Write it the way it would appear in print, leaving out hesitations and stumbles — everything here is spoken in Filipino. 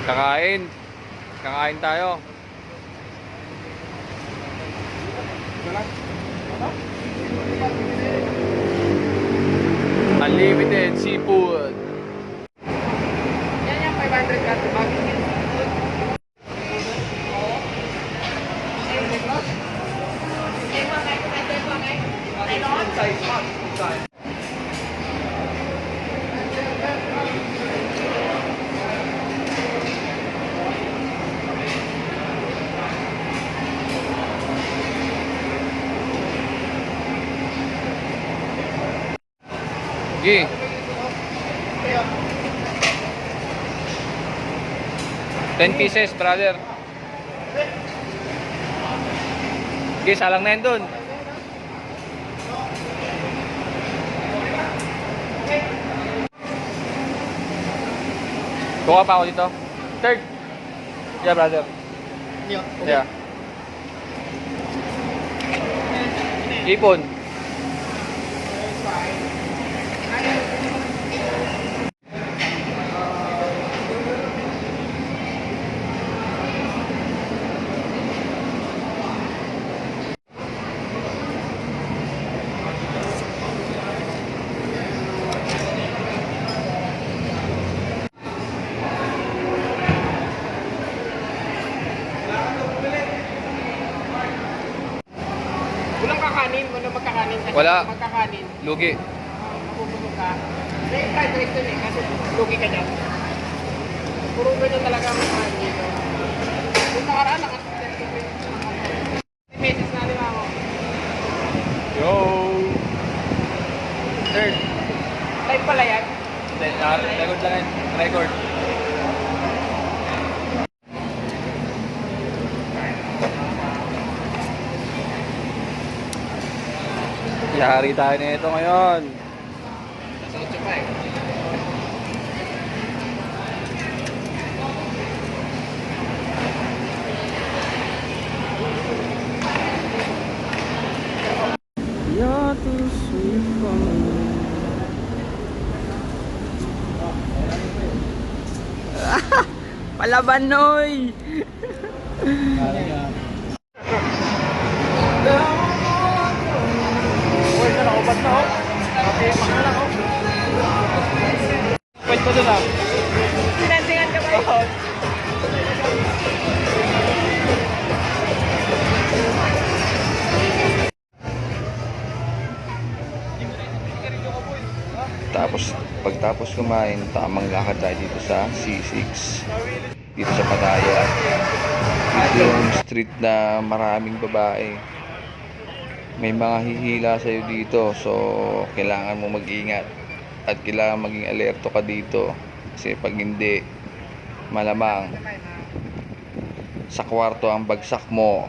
Kakain. Kakain tayo. Unlimited seafood. Yan yung 500 kat bagong yung seafood. Sige. 10 pieces, brother. Sige, salang na yan dun. Kuha pa ako dito. Third. Yeah, brother. Yeah. Ipon. Walang kakanin, walang magkakanin. Kasi Wala. magkakanin, Lugi. mabubulog ka. Kasi fried rice dun eh, kasi lugi ka dyan. Puro ganyan talaga ang mga dito. Kung nakaraan, message na rin ako. Yo! Third. Live pala yan. Record lang yan. Record. Yari tayo na ito ngayon. Nasa 8 pa eh. You're too sweet for me. Palaban, Noy! Uy, na nakaubat na oh. Okay, paka lang oh. Pwede pa dun ah. Sinansingan ka ba? Tapos, pagtapos kumain, tamang lakad tayo dito sa C6. Dito sa Pattaya. Dito yung street na maraming babae. May mga hihila sa'yo dito. So, kailangan mo mag-ingat. At kailangan maging alerto ka dito. Kasi pag hindi, malamang sa kwarto ang bagsak mo.